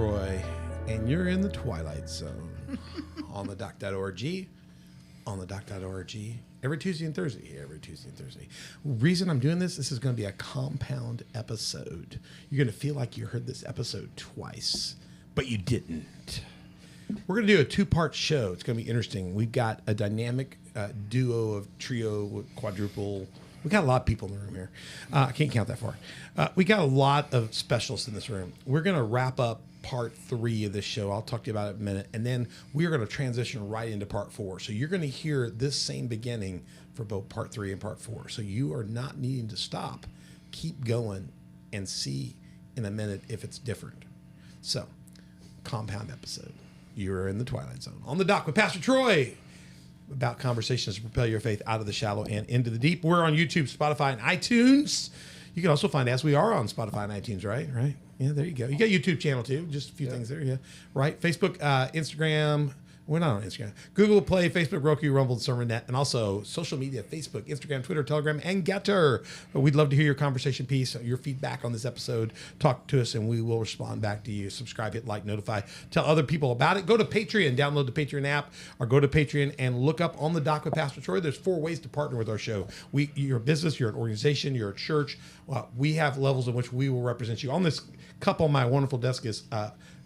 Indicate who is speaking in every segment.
Speaker 1: Troy, and you're in the Twilight Zone on the doc.org, on the doc.org, every Tuesday and Thursday. Reason I'm doing this is going to be a compound episode. You're going to feel like you heard this episode twice, but you didn't. We're going to do a two-part show. It's going to be interesting. We've got a dynamic duo, trio, quadruple. We got a lot of people in the room here. I can't count that far. We got a lot of specialists in this room. We're going to wrap up part 3 of this show. I'll talk to you about it in a minute. And then we're going to transition right into part 4. So you're going to hear this same beginning for both part 3 and part 4. So you are not needing to stop. Keep going and see in a minute if it's different. So, compound episode. You're in the Twilight Zone. On the Dock with Pastor Troy. About conversations to propel your faith out of the shallow and into the deep. We're on YouTube, Spotify, and iTunes. You can also find us. We are on Spotify and iTunes, right? Right? Yeah, there you go. You got a YouTube channel, too. Just a few things there, yeah. Right? Facebook, Instagram. We're not on Instagram. Google Play, Facebook, Roku, Rumble, and Sermon.net, and also social media, Facebook, Instagram, Twitter, Telegram, and Getter. We'd love to hear your conversation piece, your feedback on this episode. Talk to us, and we will respond back to you. Subscribe, hit like, notify. Tell other people about it. Go to Patreon, download the Patreon app, or go to Patreon and look up On the Dock with Pastor Troy. There's 4 ways to partner with our show. You're a business, you're an organization, you're a church. We have levels in which we will represent you. On this cup on my wonderful desk is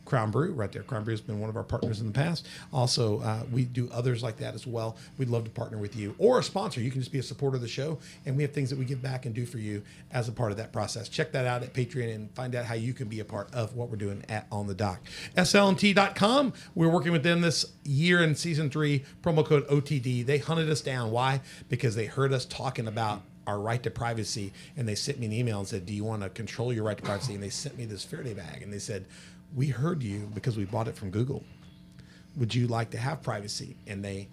Speaker 1: Crown Brew right there. Crown Brew has been one of our partners in the past. Also, we do others like that as well. We'd love to partner with you or a sponsor. You can just be a supporter of the show, and we have things that we give back and do for you as a part of that process. Check that out at Patreon and find out how you can be a part of what we're doing at On the Dock. SLNT.com. We're working with them this year in season 3. Promo code OTD. They hunted us down. Why? Because they heard us talking about our right to privacy, and they sent me an email and said, do you want to control your right to privacy? And they sent me this Faraday bag, and they said, we heard you because we bought it from Google. Would you like to have privacy? And they,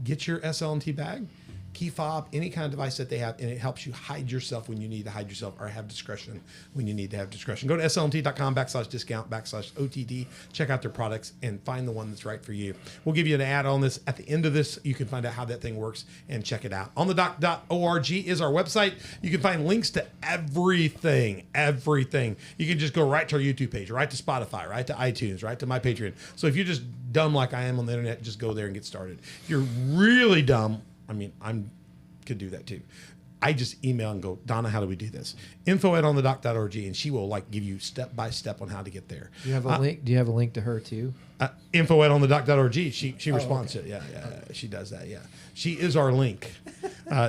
Speaker 1: get your SLNT bag, key fob, any kind of device that they have, and it helps you hide yourself when you need to hide yourself or have discretion when you need to have discretion. Go to slnt.com/discount/OTD. Check out their products and find the one that's right for you. We'll give you an ad on this. At the end of this, you can find out how that thing works and check it out. OnTheDock.org is our website. You can find links to everything. You can just go right to our YouTube page, right to Spotify, right to iTunes, right to my Patreon. So if you're just dumb like I am on the internet, just go there and get started. If you're really dumb, I could do that too. I just email and go, Donna, how do we do this? info@onthedock.org, and she will give you step by step on how to get there.
Speaker 2: Do you have a link? Do you have a link to her too?
Speaker 1: info@onthedock.org. She responds
Speaker 2: okay.
Speaker 1: to it. Yeah. She does that. Yeah. She is our link.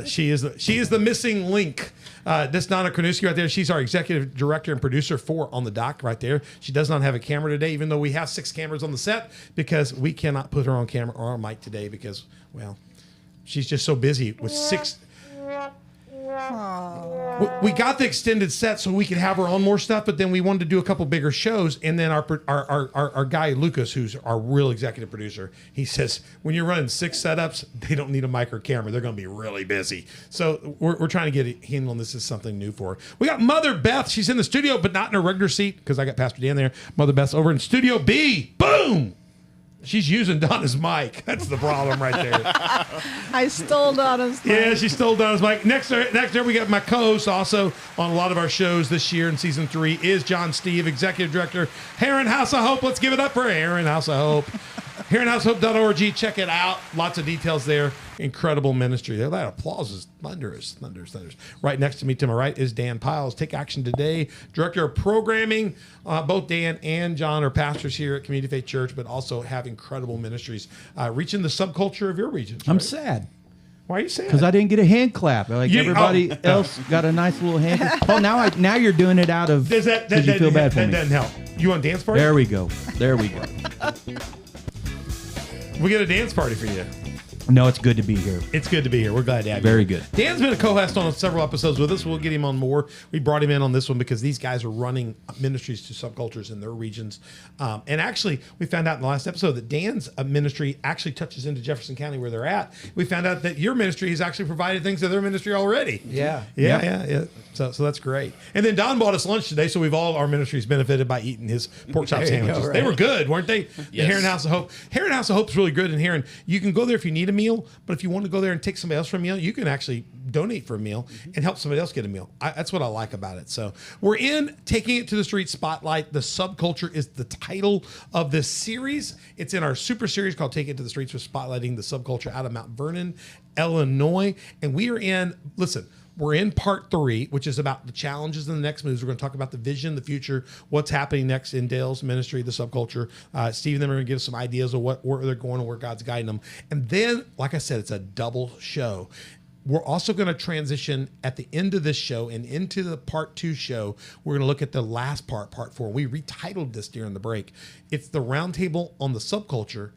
Speaker 1: She is the missing link. That's Donna Kranuski right there. She's our executive director and producer for On the Dock right there. She does not have a camera today, even though we have 6 cameras on the set, because we cannot put her on camera or on mic today because, she's just so busy with 6. We got the extended set so we could have her on more stuff, but then we wanted to do a couple bigger shows. And then our guy, Lucas, who's our real executive producer, he says, when you're running 6 setups, they don't need a mic or camera. They're going to be really busy. So we're trying to get a handle on this as something new for her. We got Mother Beth. She's in the studio, but not in her regular seat because I got Pastor Dan there. Mother Beth's over in Studio B. Boom! She's using Donna's mic. That's the problem right there.
Speaker 3: I stole Donna's mic.
Speaker 1: Yeah, she stole Donna's mic. Next there we got my co-host also on a lot of our shows this year in season 3 is John Steve, executive director, Heron House of Hope. Let's give it up for Heron House of Hope. HeronHouseHope.org. Check it out. Lots of details there. Incredible ministry. That applause is thunderous. Right next to me to my right is Dan Piles. Take Action Today, director of programming. Both Dan and John are pastors here at Community Faith Church, but also have incredible ministries reaching the subculture of your region. Right?
Speaker 4: I'm sad.
Speaker 1: Why are you sad?
Speaker 4: Because I didn't get a hand clap. Everybody else got a nice little hand clap. Oh, now you're doing it out of because you feel bad for me.
Speaker 1: That doesn't help. You want a dance party?
Speaker 4: There we go.
Speaker 1: We got a dance party for you.
Speaker 4: No, it's good to be here.
Speaker 1: It's good to be here. We're glad to have you.
Speaker 4: Very good.
Speaker 1: Dan's been a co-host on several episodes with us. We'll get him on more. We brought him in on this one because these guys are running ministries to subcultures in their regions. And actually, we found out in the last episode that Dan's ministry actually touches into Jefferson County where they're at. We found out that your ministry has actually provided things to their ministry already.
Speaker 2: Yeah.
Speaker 1: So that's great. And then Don bought us lunch today, so our ministries benefited by eating his pork chop sandwiches.
Speaker 2: Go, right?
Speaker 1: They were good, weren't they?
Speaker 5: Yes.
Speaker 1: Heron House of Hope. Heron House of Hope is really good in Heron. You can go there if you need a meal, but if you want to go there and take somebody else for a meal, you can actually donate for a meal and help somebody else get a meal. That's what I like about it. So we're in Taking It to the Street Spotlight. The Subculture is the title of this series. It's in our super series called Take It to the Streets. We're spotlighting the subculture out of Mount Vernon, Illinois. And we are in, listen, we're in part 3, which is about the challenges and the next moves. We're going to talk about the vision, the future, what's happening next in Dale's ministry, the subculture. Steve and them are going to give us some ideas of where they're going and where God's guiding them. And then, like I said, it's a double show. We're also going to transition at the end of this show and into the part 2 show. We're going to look at the last part 4. We retitled this during the break. It's the Roundtable on the Subculture.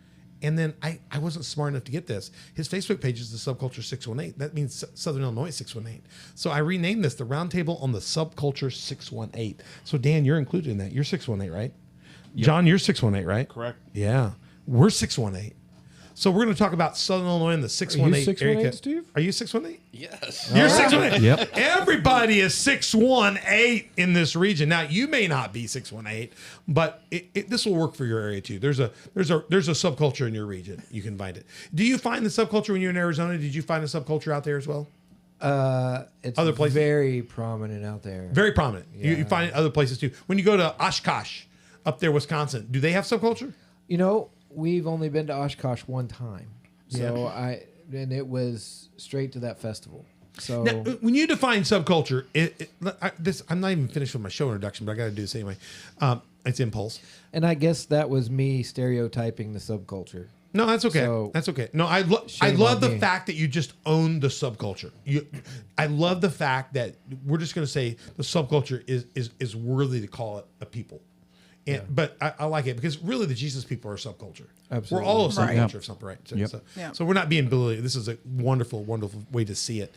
Speaker 1: And then I wasn't smart enough to get this. His Facebook page is the Subculture 618. That means Southern Illinois 618. So I renamed this the Roundtable on the Subculture 618. So Dan, you're included in that. You're 618, right? Yep. John, you're 618, right?
Speaker 5: Correct.
Speaker 1: Yeah. We're 618. So we're going to talk about Southern Illinois and the 618 area code.
Speaker 2: Steve?
Speaker 1: Are you 618?
Speaker 5: Yes.
Speaker 1: You're 618.
Speaker 4: Yep.
Speaker 1: Everybody is 618 in this region. Now you may not be 618, but this will work for your area too. There's a subculture in your region. You can find it. Do you find the subculture when you're in Arizona? Did you find a subculture out there as well?
Speaker 2: It's
Speaker 1: Other places?
Speaker 2: very prominent out there.
Speaker 1: Very prominent.
Speaker 2: Yeah.
Speaker 1: You find it other places too. When you go to Oshkosh, up there, Wisconsin, do they have subculture?
Speaker 2: You know, we've only been to Oshkosh one time, so and it was straight to that festival. So
Speaker 1: Now, when you define subculture, I'm not even finished with my show introduction, but I got to do this anyway. It's impulse.
Speaker 2: and I guess that was me stereotyping the subculture.
Speaker 1: No, that's okay.
Speaker 2: So,
Speaker 1: That's okay. No, I
Speaker 2: shame
Speaker 1: love
Speaker 2: on
Speaker 1: the
Speaker 2: me.
Speaker 1: fact that you just own the subculture. I love the fact that we're just going to say the subculture is worthy to call it a people. And, But I like it because really the Jesus people are a subculture.
Speaker 2: Absolutely.
Speaker 1: We're all a
Speaker 3: Right.
Speaker 1: subculture of something, right? So,
Speaker 4: Yep.
Speaker 1: so we're not being bullied. This is a wonderful, wonderful way to see it.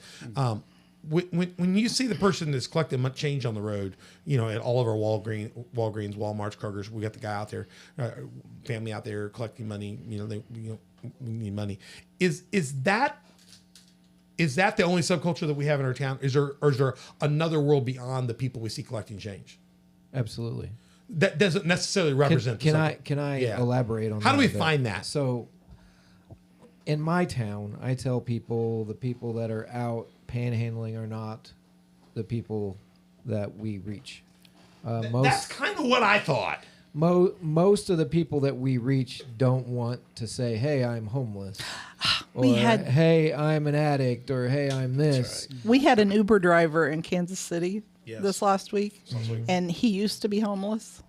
Speaker 1: When you see the person that's collecting much change on the road, you know, at all of our Walgreens, Walmarts, Kroger's, we got the guy out there, family out there collecting money. You know, we need money. Is that the only subculture that we have in our town? Or is there another world beyond the people we see collecting change?
Speaker 2: Absolutely.
Speaker 1: That doesn't necessarily represent.
Speaker 2: Can
Speaker 1: the
Speaker 2: I
Speaker 1: subculture. Yeah.
Speaker 2: elaborate on
Speaker 1: How
Speaker 2: that
Speaker 1: do we
Speaker 2: a bit?
Speaker 1: find that?
Speaker 2: So in my town, I tell people the people that are out panhandling are not the people that we reach.
Speaker 1: That's kind of what I thought.
Speaker 2: Most of the people that we reach don't want to say, "Hey, I'm homeless," or "Hey, I'm an addict," or "Hey, I'm this."
Speaker 3: We had an Uber driver in Kansas City
Speaker 1: Yes.
Speaker 3: this last week, and he used to be homeless.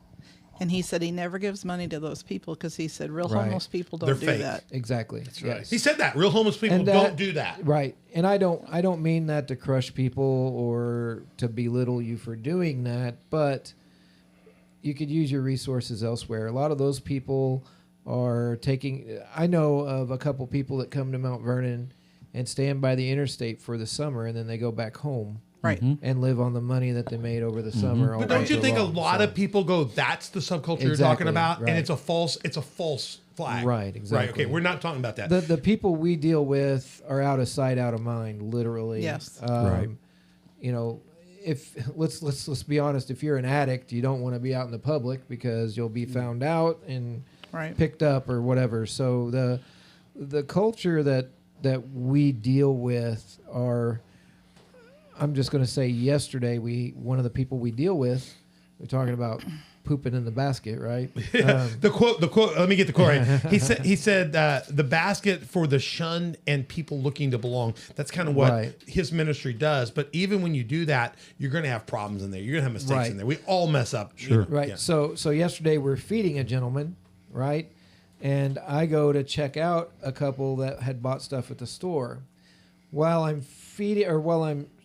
Speaker 3: And he said he never gives money to those people because he said real
Speaker 2: Right.
Speaker 3: homeless people don't
Speaker 1: They're
Speaker 3: do
Speaker 1: fake.
Speaker 3: that.
Speaker 2: Exactly. That's
Speaker 5: right.
Speaker 1: He said that real homeless people
Speaker 2: And
Speaker 1: don't do that.
Speaker 2: Right. And I don't mean that to crush people or to belittle you for doing that, but you could use your resources elsewhere. A lot of those people are I know of a couple people that come to Mount Vernon and stand by the interstate for the summer and then they go back home.
Speaker 3: Right.
Speaker 2: And live on the money that they made over the summer. all
Speaker 1: But don't you
Speaker 2: winter
Speaker 1: think a
Speaker 2: long.
Speaker 1: lot
Speaker 2: So-
Speaker 1: of people go, "That's the subculture you're
Speaker 2: Exactly,
Speaker 1: talking about,"
Speaker 2: right.
Speaker 1: and it's a false flag.
Speaker 2: Right, exactly.
Speaker 1: Right. Okay. We're not talking about that.
Speaker 2: The people we deal with are out of sight, out of mind, literally.
Speaker 3: Yes.
Speaker 4: Right.
Speaker 2: You know, if let's be honest, if you're an addict, you don't want to be out in the public because you'll be found out and
Speaker 3: Right.
Speaker 2: picked up or whatever. So the culture that we deal with are, I'm just going to say, yesterday one of the people we deal with, we're talking about pooping in the basket, right?
Speaker 1: The quote. Let me get the quote right. He said the basket for the shunned and people looking to belong. That's kind of what
Speaker 2: Right.
Speaker 1: his ministry does. But even when you do that, you're going to have problems in there. You're going to have mistakes
Speaker 2: Right.
Speaker 1: in there. We all mess up.
Speaker 4: Sure.
Speaker 2: Right.
Speaker 1: Yeah.
Speaker 2: So yesterday we're feeding a gentleman, right? And I go to check out a couple that had bought stuff at the store. While I'm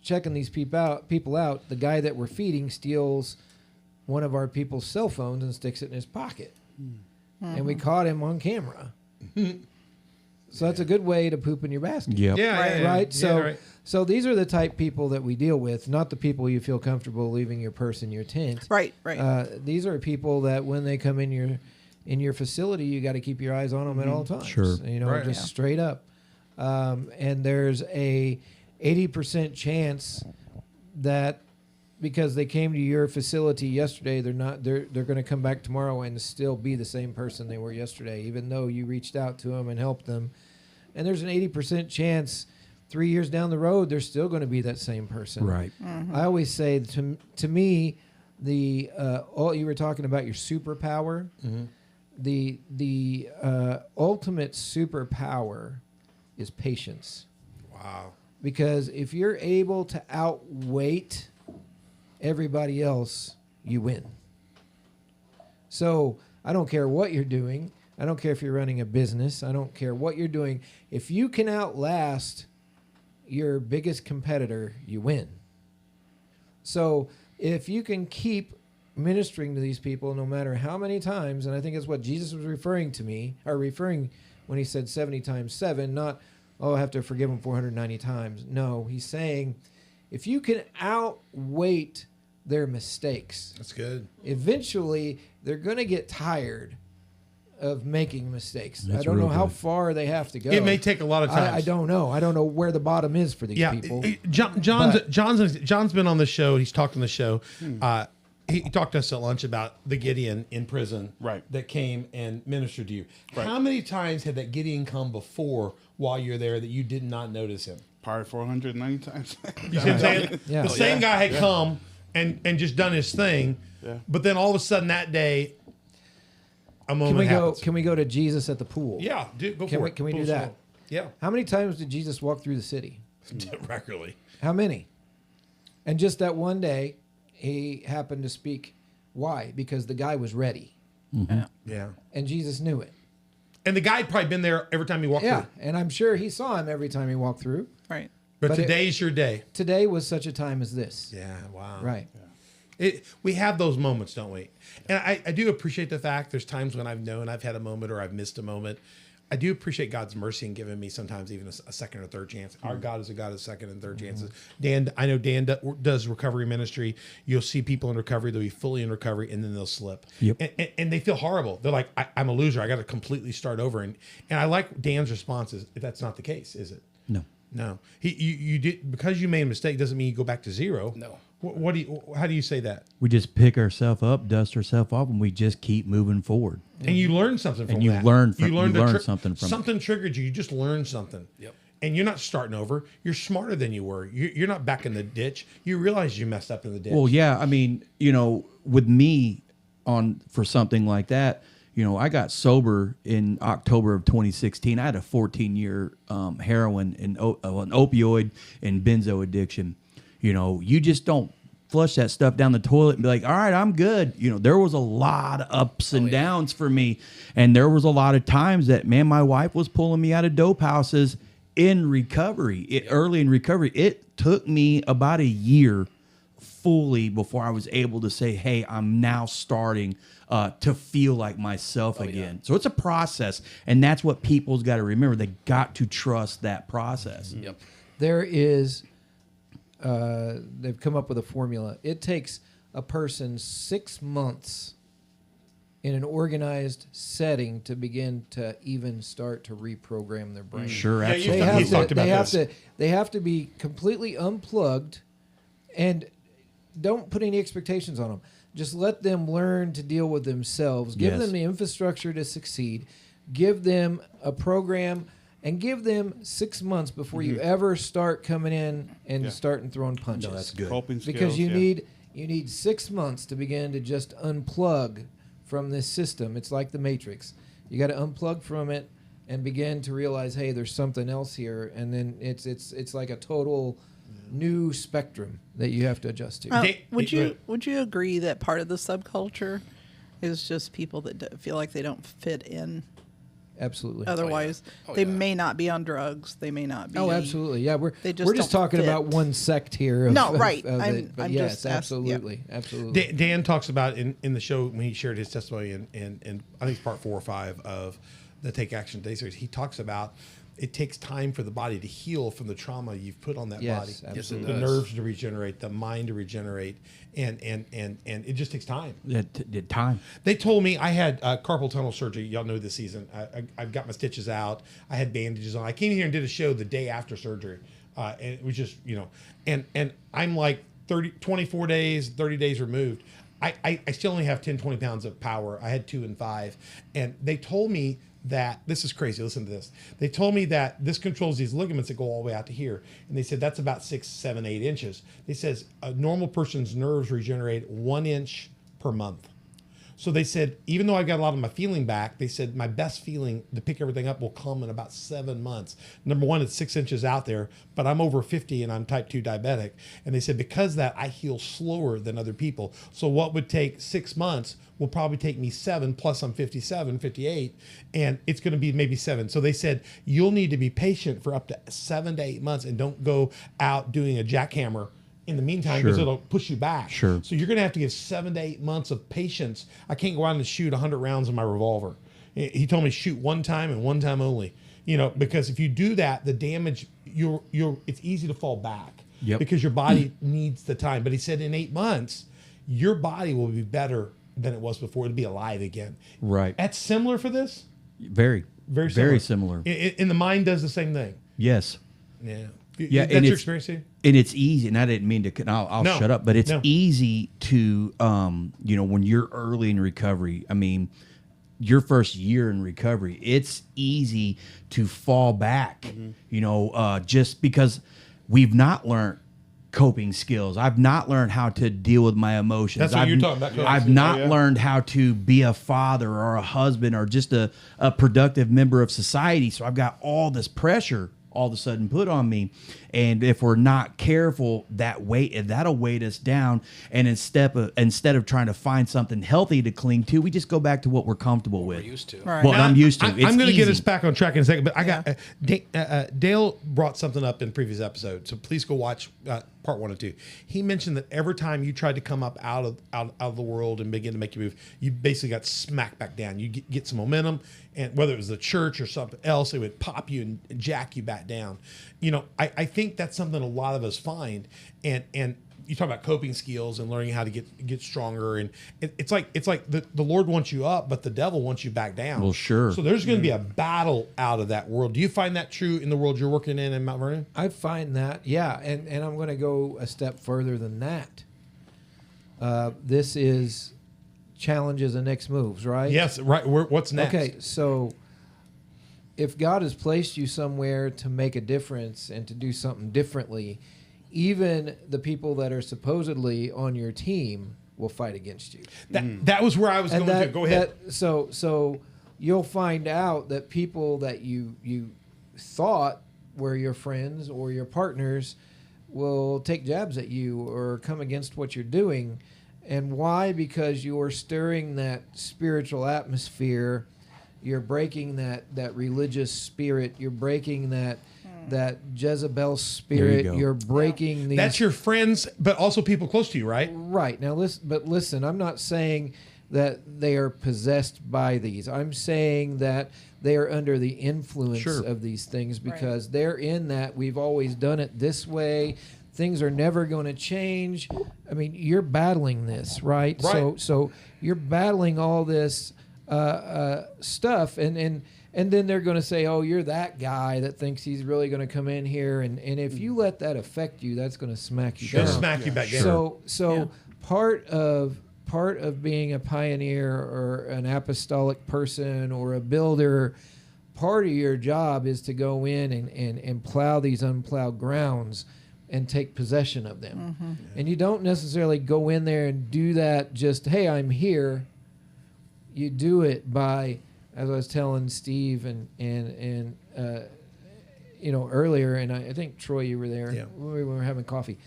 Speaker 2: checking these people out, the guy that we're feeding steals one of our people's cell phones and sticks it in his pocket. And we caught him on camera. So that's a good way to poop in your basket.
Speaker 4: Yep.
Speaker 1: Yeah.
Speaker 3: Right.
Speaker 1: Yeah, yeah.
Speaker 2: Right.
Speaker 1: Yeah,
Speaker 2: So
Speaker 1: right.
Speaker 2: so these are the type people that we deal with, not the people you feel comfortable leaving your purse in your tent.
Speaker 3: Right. Right.
Speaker 2: These are people that when they come in your facility, you got to keep your eyes on them at all times.
Speaker 4: Sure.
Speaker 2: You know,
Speaker 1: Right.
Speaker 2: just
Speaker 3: Yeah.
Speaker 2: straight up. And there's a 80% chance that because they came to your facility yesterday, they're going to come back tomorrow and still be the same person they were yesterday, even though you reached out to them and helped them. and there's an 80% chance 3 years down the road they're still going to be that same person.
Speaker 4: Right.
Speaker 2: I always say to me, all you were talking about your superpower. The ultimate superpower is patience.
Speaker 1: Wow.
Speaker 2: Because if you're able to outweight everybody else, you win. So I don't care what you're doing. I don't care if you're running a business. I don't care what you're doing. If you can outlast your biggest competitor, you win. So if you can keep ministering to these people no matter how many times, and I think it's what Jesus was referring when he said 70 times 7, not, I have to forgive them 490 times. No, he's saying if you can outweight their mistakes,
Speaker 1: That's good.
Speaker 2: eventually they're going to get tired of making mistakes.
Speaker 4: That's
Speaker 2: I don't know
Speaker 4: real
Speaker 2: how
Speaker 4: good.
Speaker 2: far they have to go.
Speaker 1: It may take a lot of time.
Speaker 2: I don't know. I don't know where the bottom is for these people.
Speaker 1: John's been on the show. He's talked on the show. He talked to us at lunch about the Gideon in prison,
Speaker 5: Right.
Speaker 1: that came and ministered to you.
Speaker 5: Right.
Speaker 1: How many times had that Gideon come before while you're there that you did not notice him?
Speaker 5: Probably 490 times.
Speaker 1: You see what I'm saying?
Speaker 2: Yeah.
Speaker 1: The same guy had come and just done his thing, but then all of a sudden that day, a moment happens.
Speaker 2: Can we go to Jesus at the pool?
Speaker 1: Yeah, go for it.
Speaker 2: Can we do
Speaker 1: Pool
Speaker 2: that?
Speaker 1: smoke. Yeah,
Speaker 2: How many times did Jesus walk through the city?
Speaker 1: regularly.
Speaker 2: How many? And just that one day, he happened to speak. Why? Because the guy was ready,
Speaker 1: Yeah,
Speaker 2: and Jesus knew it.
Speaker 1: and the guy had probably been there every time he walked
Speaker 2: Yeah,
Speaker 1: through.
Speaker 2: and I'm sure he saw him every time he walked through.
Speaker 3: Right.
Speaker 1: But
Speaker 2: But
Speaker 1: today's your day.
Speaker 2: Today was such a time as this.
Speaker 1: Yeah, wow.
Speaker 2: Right.
Speaker 1: We have those moments, don't we? And I do appreciate the fact there's times when I've known I've had a moment or I've missed a moment. I do appreciate God's mercy and giving me sometimes even a second or third chance. Our God is a God of second and third chances. I know Dan does recovery ministry. You'll see people in recovery, they'll be fully in recovery, and then they'll slip.
Speaker 4: Yep.
Speaker 1: And they feel horrible. They're like, I'm a loser. I got to completely start over. And I like Dan's responses. That's not the case, is it?
Speaker 4: No.
Speaker 1: No. You did, because you made a mistake doesn't mean you go back to zero.
Speaker 5: No.
Speaker 1: How do you say that?
Speaker 4: We just pick ourselves up, dust ourselves off, and we just keep moving forward.
Speaker 1: And you learn something from
Speaker 4: And you
Speaker 1: that.
Speaker 4: learn
Speaker 1: to
Speaker 4: something from it.
Speaker 1: something triggered you. You just learned something.
Speaker 5: Yep.
Speaker 1: And you're not starting over. You're smarter than you were. You're not back in the ditch. You realize you messed up in the ditch.
Speaker 4: Well, yeah. I mean, with me for something like that, I got sober in October of 2016. I had a 14-year heroin and an opioid and benzo addiction. You just don't flush that stuff down the toilet and be like, all right, I'm good. There was a lot of ups and downs for me. And there was a lot of times that, man, my wife was pulling me out of dope houses in recovery, early in recovery. It took me about a year fully before I was able to say, hey, I'm now starting to feel like myself again. So it's a process. And that's what people's got to remember. They got to trust that process.
Speaker 5: Yep.
Speaker 2: There is, they've come up with a formula. It takes a person 6 months in an organized setting to begin to even start to reprogram their brain.
Speaker 4: Sure,
Speaker 1: Yeah,
Speaker 4: absolutely.
Speaker 1: He's talked about this.
Speaker 2: They have to be completely unplugged, and don't put any expectations on them. Just let them learn to deal with themselves. Give
Speaker 4: Yes.
Speaker 2: them the infrastructure to succeed. Give them a program, and give them 6 months before you ever start coming in and starting throwing punches.
Speaker 1: No, that's good.
Speaker 5: Coping skills.
Speaker 2: Because you need 6 months to begin to just unplug from this system. It's like the Matrix. You got to unplug from it and begin to realize, hey, there's something else here, and then it's like a total new spectrum that you have to adjust to.
Speaker 3: Would you agree that part of the subculture is just people that feel like they don't fit in?
Speaker 2: Absolutely.
Speaker 3: Otherwise, they may not be on drugs. They may not be.
Speaker 2: Oh, absolutely. Yeah, we're
Speaker 3: They
Speaker 2: just
Speaker 3: just
Speaker 2: talking
Speaker 3: don't fit.
Speaker 2: about one sect here. Of,
Speaker 3: No, right.
Speaker 2: Of
Speaker 3: I'm-
Speaker 2: it. But
Speaker 3: I'm
Speaker 2: yes,
Speaker 3: just asking- yeah.
Speaker 2: absolutely.
Speaker 1: Dan talks about in the show when he shared his testimony in I think it's part 4 or 5 of the Take Action Day series. He talks about it takes time for the body to heal from the trauma you've put on that
Speaker 2: Yes,
Speaker 1: body.
Speaker 2: absolutely.
Speaker 1: The nerves to regenerate, the mind to regenerate, and it just takes time.
Speaker 4: Did time.
Speaker 1: They told me I had carpal tunnel surgery. Y'all know this season. I've got my stitches out. I had bandages on. I came here and did a show the day after surgery, and it was just and I'm like 24 days, 30 days removed. I still only have 10, 20 pounds of power. I had 2 and 5, and they told me that this is crazy. Listen to this. They told me that this controls these ligaments that go all the way out to here. And they said that's about 6, 7, 8 inches. They says a normal person's nerves regenerate 1 inch per month. So they said, even though I got a lot of my feeling back, they said my best feeling to pick everything up will come in about 7 months. Number one, it's 6 inches out there, but I'm over 50 and I'm type 2 diabetic. And they said, because of that, I heal slower than other people. So what would take 6 months will probably take me 7, plus I'm 57, 58, and it's going to be maybe 7. So they said, you'll need to be patient for up to 7 to 8 months and don't go out doing a jackhammer in the meantime, because it'll push you back.
Speaker 4: Sure.
Speaker 1: So you're going to have to give 7 to 8 months of patience. I can't go out and shoot 100 rounds of my revolver. He told me shoot one time and one time only. You know, because if you do that, the damage it's easy to fall back.
Speaker 4: Yep.
Speaker 1: Because your body needs the time. But he said in 8 months, your body will be better than it was before. It'll be alive again.
Speaker 4: Right.
Speaker 1: That's similar for this.
Speaker 4: Very
Speaker 1: Very similar.
Speaker 4: Very similar.
Speaker 1: And the mind does the same thing.
Speaker 4: Yes.
Speaker 1: Yeah.
Speaker 4: Yeah,
Speaker 1: That's
Speaker 4: and
Speaker 1: your
Speaker 4: it's,
Speaker 1: experience too?
Speaker 4: and it's easy, and I didn't mean to. I'll
Speaker 1: No,
Speaker 4: shut up. But it's
Speaker 1: no.
Speaker 4: easy to, when you're early in recovery. I mean, your first year in recovery, it's easy to fall back. Just because we've not learned coping skills. I've not learned how to deal with my emotions.
Speaker 1: That's what you're talking about.
Speaker 4: I've not learned how to be a father or a husband or just a productive member of society. So I've got all this pressure all of a sudden put on me. And if we're not careful, that'll weight us down. And instead of trying to find something healthy to cling to, we just go back to what we're comfortable with.
Speaker 6: We're used to.
Speaker 3: Right.
Speaker 4: What I'm used to.
Speaker 1: I'm going to get us
Speaker 4: easy.
Speaker 1: back on track in a second, but I got Dale brought something up in previous episode, so please go watch part 1 and 2. He mentioned that every time you tried to come up out of the world and begin to make your move, you basically got smacked back down. You get some momentum, and whether it was the church or something else, it would pop you and jack you back down. I think that's something a lot of us find, and you talk about coping skills and learning how to get stronger, and it's like the Lord wants you up, but the devil wants you back down.
Speaker 4: Well, sure.
Speaker 1: So there's going to be a battle out of that world. Do you find that true in the world you're working in Mount Vernon?
Speaker 2: I find that, yeah, and I'm going to go a step further than that. This is challenges and next moves, right?
Speaker 1: Yes, right. What's next?
Speaker 2: Okay, so if God has placed you somewhere to make a difference and to do something differently, even the people that are supposedly on your team will fight against you.
Speaker 1: That was where I was going to. Go ahead.
Speaker 2: So you'll find out that people that you thought were your friends or your partners will take jabs at you or come against what you're doing. And why? Because you're stirring that spiritual atmosphere. You're breaking that religious spirit. You're breaking that Jezebel spirit.
Speaker 4: go.
Speaker 2: You're breaking these.
Speaker 1: That's your friends, but also people close to you, right?
Speaker 2: Right. Now, listen, I'm not saying that they are possessed by these. I'm saying that they are under the influence of these things because they're in that we've always done it this way. Things are never going to change. I mean, you're battling this, right? So you're battling all this stuff, and then they're going to say, "Oh, you're that guy that thinks he's really going to come in here," and if you let that affect you, that's going to smack you down.
Speaker 1: Smack you back down.
Speaker 2: So part of being a pioneer or an apostolic person or a builder, part of your job is to go in and plow these unplowed grounds and take possession of them. Mm-hmm. And you don't necessarily go in there and do that just, hey, I'm here. You do it by, as I was telling Steve and earlier, and I think Troy, you were there when we were having coffee.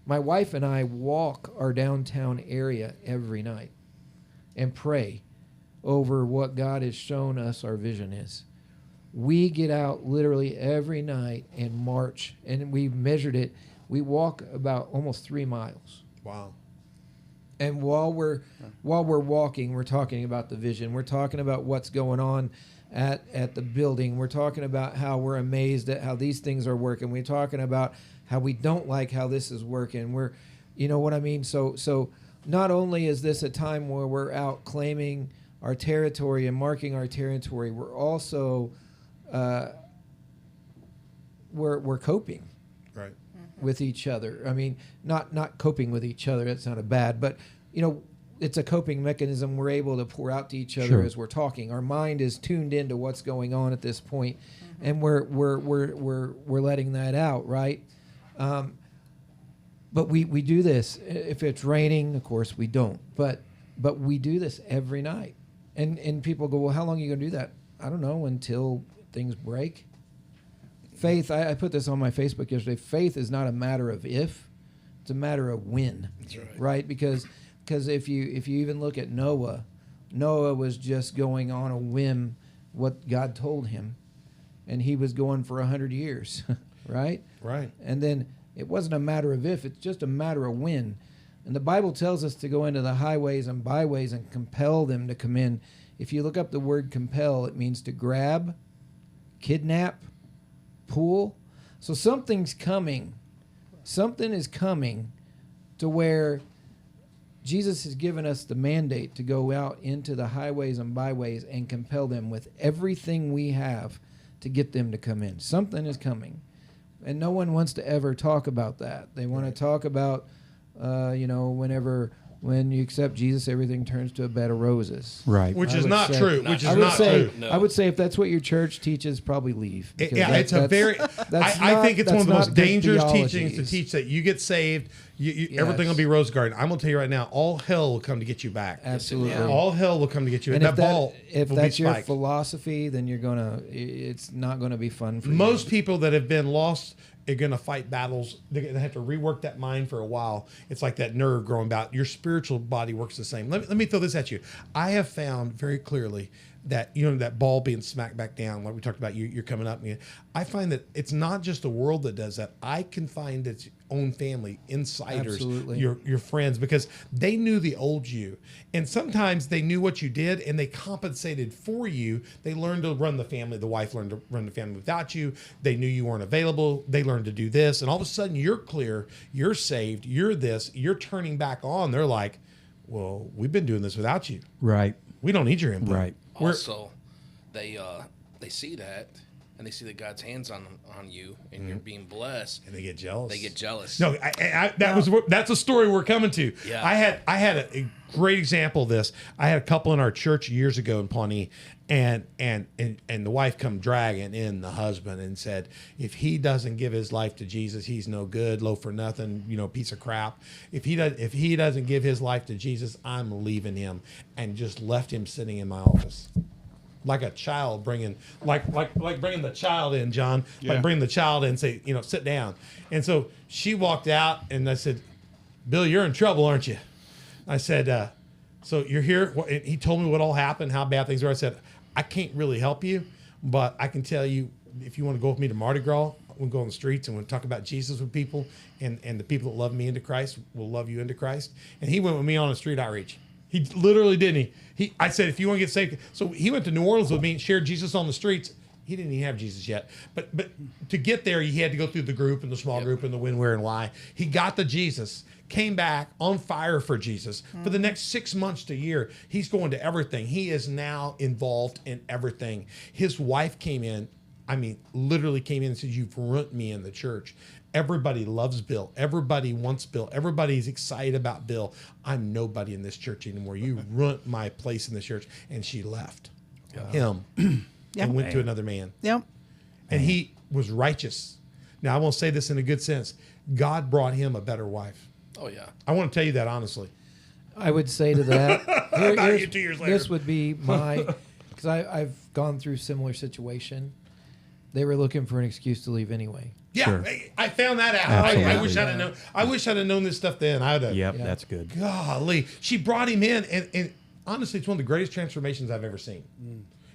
Speaker 2: My wife and I walk our downtown area every night and pray over what God has shown us our vision is. We get out literally every night and march, and we measured it. We walk about almost 3 miles.
Speaker 1: Wow.
Speaker 2: And while we're walking, we're talking about the vision. We're talking about what's going on at the building. We're talking about how we're amazed at how these things are working. We're talking about how we don't like how this is working. We're, you know what I mean? So not only is this a time where we're out claiming our territory and marking our territory, we're also we're coping with each other. I mean, not coping with each other. That sounded bad, but it's a coping mechanism we're able to pour out to each other
Speaker 4: Sure.
Speaker 2: as we're talking. Our mind is tuned into what's going on at this point, and we're letting that out, right? But we do this. If it's raining, of course we don't. But we do this every night, and people go, well, how long are you gonna do that? I don't know, until things break. Faith. I put this on my Facebook yesterday. Faith is not a matter of if; it's a matter of when.
Speaker 6: That's right.
Speaker 2: Right? Because if you even look at Noah was just going on a whim what God told him, and he was going for 100 years, right?
Speaker 1: Right.
Speaker 2: And then it wasn't a matter of if, it's just a matter of when. And the Bible tells us to go into the highways and byways and compel them to come in. If you look up the word compel, it means to grab, kidnap, pull. So something's coming. Something is coming to where Jesus has given us the mandate to go out into the highways and byways and compel them with everything we have to get them to come in. Something is coming. And no one wants to ever talk about that. They want to talk about, when you accept Jesus, everything turns to a bed of roses.
Speaker 4: Right.
Speaker 1: Which
Speaker 2: I
Speaker 1: is
Speaker 2: would
Speaker 1: not
Speaker 2: say-
Speaker 1: true. Which is
Speaker 2: I would
Speaker 1: not
Speaker 2: say,
Speaker 1: true.
Speaker 6: No.
Speaker 2: I would say if that's what your church teaches, probably leave. because
Speaker 1: Yeah, it's a very. I think it's one of the most dangerous teachings to teach that you get saved. Everything will be rose garden. I'm gonna tell you right now, all hell will come to get you back.
Speaker 2: Absolutely.
Speaker 3: Yeah.
Speaker 1: All hell will come to get you.
Speaker 2: And
Speaker 1: And that ball
Speaker 2: if
Speaker 1: will
Speaker 2: that's
Speaker 1: be
Speaker 2: your
Speaker 1: spiked.
Speaker 2: philosophy, then it's not gonna be fun for you.
Speaker 1: Most people that have been lost are going to fight battles. They're going to have to rework that mind for a while. It's like that nerve growing out. Your spiritual body works the same. Let me throw this at you. I have found very clearly that, that ball being smacked back down, like we talked about, you're coming up. I find that it's not just the world that does that. I can find its own family, insiders,
Speaker 2: Absolutely.
Speaker 1: your friends, because they knew the old you. And sometimes they knew what you did and they compensated for you. They learned to run the family. The wife learned to run the family without you. They knew you weren't available. They learned to do this. And all of a sudden you're clear, you're saved, you're this, you're turning back on. They're like, well, we've been doing this without you.
Speaker 4: Right.
Speaker 1: We don't need your input.
Speaker 4: Right.
Speaker 6: Also, they see that, and they see that God's hands on you, and you're being blessed.
Speaker 1: And they get jealous.
Speaker 6: They get jealous.
Speaker 1: No, that's a story we're coming to.
Speaker 6: Yeah.
Speaker 1: I had a great example of this. I had a couple in our church years ago in Pawnee, and the wife come dragging in the husband and said, if he doesn't give his life to Jesus, he's no good, low for nothing, piece of crap. If he doesn't give his life to Jesus, I'm leaving him, and just left him sitting in my office. Like a child bringing the child in, John.
Speaker 5: Yeah.
Speaker 1: Like bring the child in and say, sit down. And so she walked out, and I said, Bill, you're in trouble, aren't you? I said, so you're here? And he told me what all happened, how bad things were. I said, I can't really help you, but I can tell you, if you want to go with me to Mardi Gras, we'll go on the streets and we'll talk about Jesus with people, and the people that love me into Christ will love you into Christ. And he went with me on a street outreach. He literally didn't. I said, if you want to get saved. So he went to New Orleans with me and shared Jesus on the streets. He didn't even have Jesus yet. But to get there, he had to go through the group and the small group and the when, where, and why. He got the Jesus, came back on fire for Jesus. For the next 6 months to a year, he's going to everything. He is now involved in everything. His wife came in, literally came in and said, you've ruined me in the church. Everybody loves Bill. Everybody wants Bill. Everybody's excited about Bill. I'm nobody in this church anymore. You ruined my place in this church. And she left him and went to another man.
Speaker 3: Yep.
Speaker 1: And he was righteous. Now, I won't say this in a good sense. God brought him a better wife.
Speaker 6: Oh yeah.
Speaker 1: I want to tell you that honestly.
Speaker 2: I would say to that, here's-
Speaker 1: 2 years later.
Speaker 2: this would be because I've gone through similar situation. They were looking for an excuse to leave anyway.
Speaker 1: Yeah,
Speaker 4: Sure.
Speaker 1: I found that out.
Speaker 4: Absolutely.
Speaker 1: I wish I'd have known. I wish I'd have known this stuff then. I'd have.
Speaker 4: Yep,
Speaker 2: Yeah.
Speaker 4: that's good.
Speaker 1: Golly, she brought him in, and honestly, it's one of the greatest transformations I've ever seen.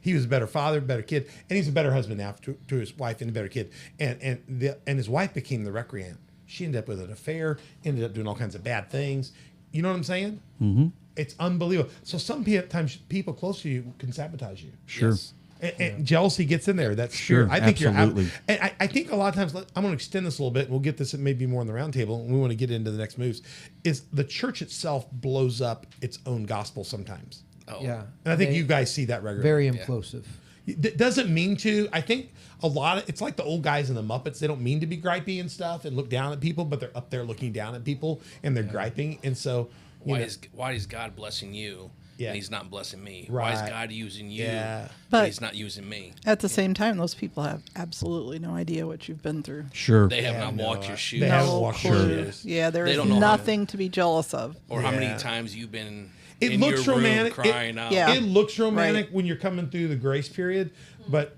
Speaker 1: He was a better father, better kid, and he's a better husband now to his wife and a better kid. And his wife became the recreant. She ended up with an affair, ended up doing all kinds of bad things. You know what I'm saying? Mm-hmm. It's unbelievable. So sometimes people close to you can sabotage you.
Speaker 4: Sure.
Speaker 6: Yes.
Speaker 1: And jealousy gets in there. That's
Speaker 4: Sure,
Speaker 1: true. I think
Speaker 4: absolutely.
Speaker 1: you're. And I think a lot of times, I'm going to extend this a little bit, and we'll get this maybe more on the roundtable, and we want to get into the next moves. Is the church itself blows up its own gospel sometimes,
Speaker 6: Oh.
Speaker 2: Yeah,
Speaker 1: and I think
Speaker 2: They-
Speaker 1: you guys see that regularly.
Speaker 2: very implosive.
Speaker 1: It doesn't mean to. I think a lot of it's like the old guys in the Muppets. They don't mean to be gripey and stuff and look down at people, but they're up there looking down at people and they're griping. And so
Speaker 6: why is God blessing you
Speaker 1: Yeah.
Speaker 6: and he's not blessing me? Why is
Speaker 1: Right.
Speaker 6: God using you
Speaker 1: Yeah.
Speaker 3: But-
Speaker 6: but he's not using me?
Speaker 3: At the same time, those people have absolutely no idea what you've been through.
Speaker 4: Sure.
Speaker 6: They have
Speaker 1: They
Speaker 6: not
Speaker 1: have no
Speaker 6: walked your
Speaker 1: idea.
Speaker 6: shoes.
Speaker 1: They haven't
Speaker 3: No
Speaker 1: walked your
Speaker 3: clue.
Speaker 1: shoes.
Speaker 3: Yeah, there
Speaker 6: They
Speaker 3: is
Speaker 6: don't know how to-
Speaker 3: nothing to be jealous of.
Speaker 6: Or how many
Speaker 1: Yeah.
Speaker 6: times you've been
Speaker 1: It
Speaker 6: in
Speaker 1: looks
Speaker 6: your room
Speaker 1: romantic.
Speaker 6: crying out.
Speaker 3: Yeah.
Speaker 1: It looks romantic
Speaker 3: Right.
Speaker 1: when you're coming through the grace period, but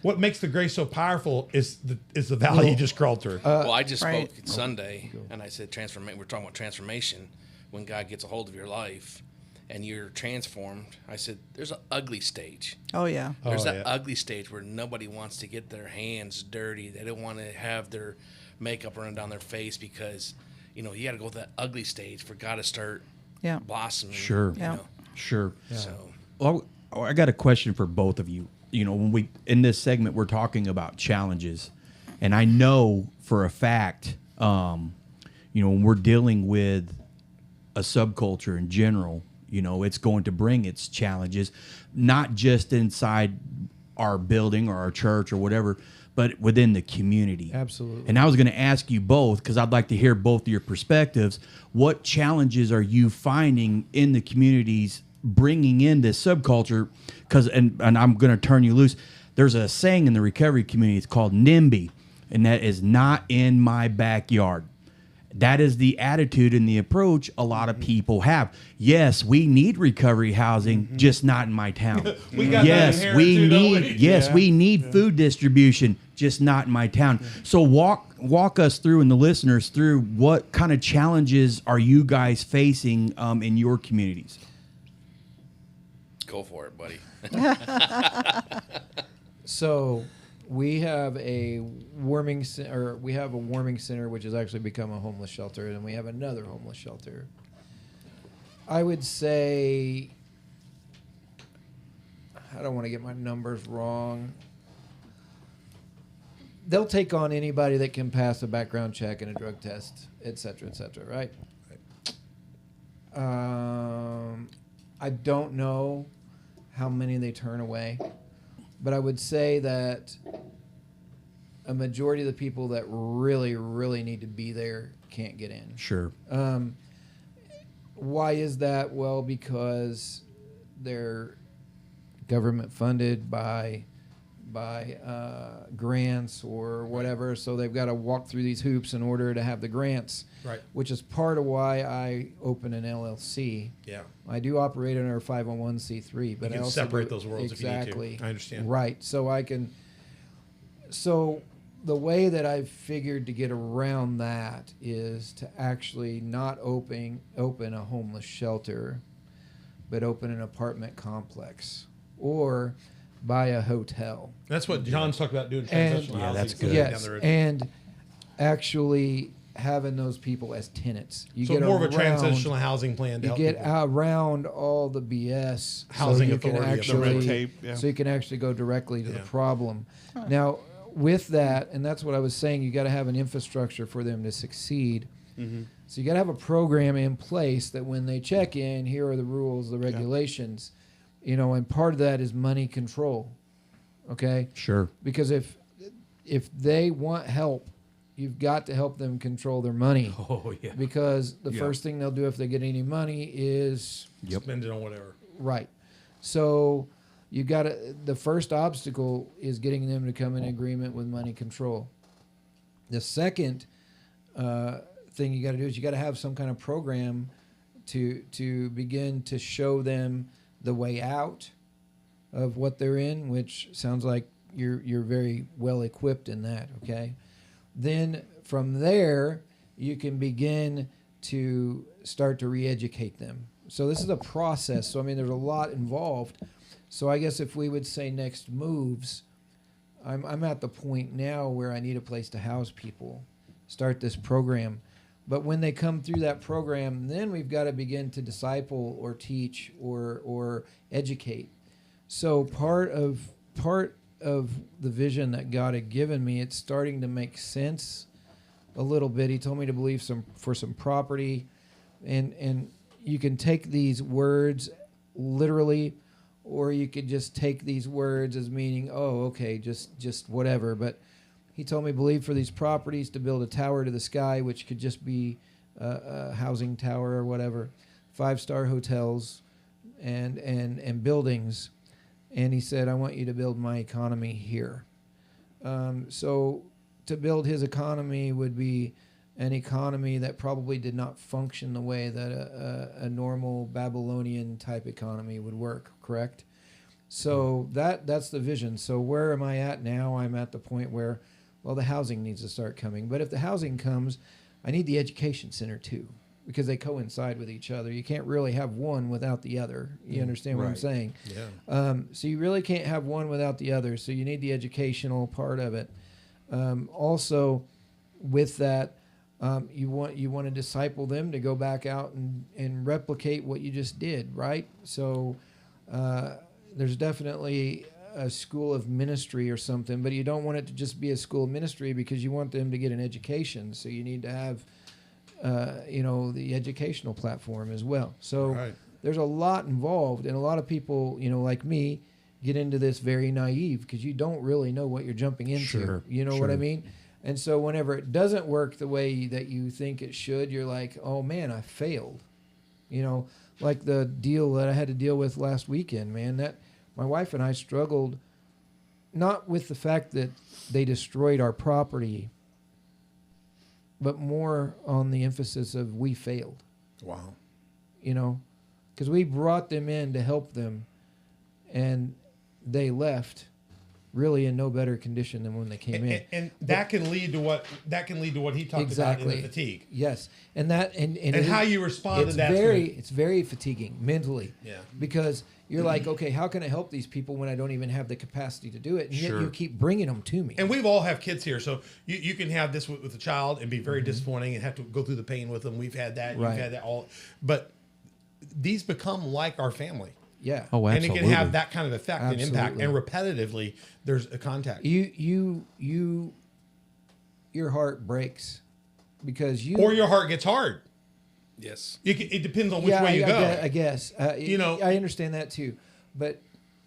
Speaker 1: what makes the grace so powerful is the valley you just crawled through.
Speaker 6: Well, I just
Speaker 3: Right.
Speaker 6: spoke Sunday, and I said we're talking about transformation. When God gets a hold of your life and you're transformed, I said there's an ugly stage.
Speaker 3: Oh yeah.
Speaker 6: There's
Speaker 1: Oh,
Speaker 6: that
Speaker 1: yeah.
Speaker 6: ugly stage where nobody wants to get their hands dirty. They don't want to have their makeup running down their face because, you got to go to that ugly stage for God to start
Speaker 3: Yeah.
Speaker 6: blossoming.
Speaker 4: Sure.
Speaker 3: Yeah.
Speaker 4: Sure.
Speaker 6: So
Speaker 4: Well, I got a question for both of you. When we in this segment we're talking about challenges, and I know for a fact, when we're dealing with a subculture in general, it's going to bring its challenges, not just inside our building or our church or whatever, but within the community.
Speaker 2: Absolutely.
Speaker 4: And I was going to ask you both, because I'd like to hear both of your perspectives. What challenges are you finding in the communities bringing in this subculture? Because, and I'm going to turn you loose. There's a saying in the recovery community. It's called NIMBY, and that is not in my backyard. That is the attitude and the approach a lot of people have. Yes, we need recovery housing, just not in my town.
Speaker 1: We got that
Speaker 4: yes,
Speaker 1: inherent
Speaker 4: we
Speaker 1: too, don't
Speaker 4: need.
Speaker 1: we?
Speaker 4: Yes,
Speaker 1: Yeah.
Speaker 4: we need food distribution, just not in my town. So walk us through and the listeners through what kind of challenges are you guys facing in your communities?
Speaker 6: go for it, buddy.
Speaker 2: So we have a warming center, which has actually become a homeless shelter, and we have another homeless shelter. I would say, I don't want to get my numbers wrong. They'll take on anybody that can pass a background check and a drug test, et cetera, right? I don't know how many they turn away, but I would say that a majority of the people that really, really need to be there can't get in.
Speaker 4: Sure.
Speaker 2: Why is that? Well, because they're government funded by grants or whatever, so they've got to walk through these hoops in order to have the grants.
Speaker 1: Right.
Speaker 2: Which is part of why I open an LLC.
Speaker 1: Yeah.
Speaker 2: I do operate under a 501c3, but
Speaker 1: You can
Speaker 2: I also
Speaker 1: separate
Speaker 2: do-
Speaker 1: those worlds if you need to.
Speaker 2: exactly.
Speaker 1: I understand.
Speaker 2: Right. So I can. So the way that I've figured to get around that is to actually not open a homeless shelter, but open an apartment complex or buy a hotel.
Speaker 1: That's what John's talked about doing.
Speaker 2: And-
Speaker 1: Transitional
Speaker 4: Yeah,
Speaker 1: housing
Speaker 4: that's
Speaker 1: for
Speaker 4: good.
Speaker 1: down
Speaker 2: Yes,
Speaker 1: the road.
Speaker 2: and actually having those people as tenants. You
Speaker 1: So
Speaker 2: get
Speaker 1: more of a
Speaker 2: around-
Speaker 1: transitional housing plan to
Speaker 2: You
Speaker 1: help
Speaker 2: get
Speaker 1: people.
Speaker 2: around all the BS,
Speaker 1: Housing
Speaker 2: so you can
Speaker 1: authority, the
Speaker 2: actually,
Speaker 5: red tape, yeah.
Speaker 2: so you can actually go directly to the
Speaker 1: Yeah.
Speaker 2: problem. Now, with that, and that's what I was saying, you got to have an infrastructure for them to succeed. So you got to have a program in place that when they check in, here are the rules, the regulations, and part of that is money control. Okay,
Speaker 4: Sure.
Speaker 2: because if they want help, you've got to help them control their money.
Speaker 4: Oh yeah.
Speaker 2: Because the
Speaker 4: Yeah.
Speaker 2: first thing they'll do if they get any money is
Speaker 1: Spend it on whatever.
Speaker 2: right. So you got to. The first obstacle is getting them to come in agreement with money control. The second thing you got to do is you got to have some kind of program to begin to show them the way out of what they're in, which sounds like you're very well equipped in that. Okay. Then from there, you can begin to start to re-educate them. So this is a process. So, I mean, there's a lot involved. So I guess if we would say next moves, I'm at the point now where I need a place to house people, start this program. But when they come through that program, then we've got to begin to disciple or teach or educate. So part of the vision that God had given me, it's starting to make sense a little bit. He told me to believe for some property, and you can take these words literally, or you could just take these words as meaning, oh, okay, just whatever. But he told me believe for these properties to build a tower to the sky, which could just be a housing tower or whatever, 5-star hotels and buildings. And he said, I want you to build my economy here. So to build his economy would be an economy that probably did not function the way that a normal Babylonian type economy would work, correct? So that's the vision. So where am I at now? I'm at the point where, well, the housing needs to start coming. But if the housing comes, I need the education center too, because they coincide with each other. You can't really have one without the other. You understand what I'm saying?
Speaker 1: Yeah.
Speaker 2: So you really can't have one without the other. So you need the educational part of it. Also, with that, you want to disciple them to go back out and replicate what you just did, right? So there's definitely a school of ministry or something, but you don't want it to just be a school of ministry because you want them to get an education. So you need to have, the educational platform as well. So there's a lot involved, and a lot of people, like me, get into this very naive because you don't really know what you're jumping into.
Speaker 1: Sure,
Speaker 2: You know what I mean? And so whenever it doesn't work the way that you think it should, you're like, oh man, I failed. Like the deal that I had to deal with last weekend, man, that my wife and I struggled not with the fact that they destroyed our property, but more on the emphasis of we failed.
Speaker 1: Wow.
Speaker 2: Because we brought them in to help them, and they left really in no better condition than when they came in.
Speaker 1: And that can lead to what he talked about in the fatigue.
Speaker 2: Yes, and that and
Speaker 1: how you respond to that.
Speaker 2: It's very fatiguing mentally.
Speaker 1: Yeah.
Speaker 2: Because you're like, okay, how can I help these people when I don't even have the capacity to do it? And yet you keep bringing them to me.
Speaker 1: And we've all have kids here, so you can have this with a child and be very disappointing and have to go through the pain with them. We've had that. You've had that all, but these become like our family.
Speaker 2: Yeah.
Speaker 4: Oh, absolutely.
Speaker 1: And it can have that kind of effect and impact, and repetitively there's a contact.
Speaker 2: Your heart breaks because
Speaker 1: or your heart gets hard.
Speaker 6: Yes.
Speaker 1: It depends on which way you go.
Speaker 2: I guess. I understand that too, but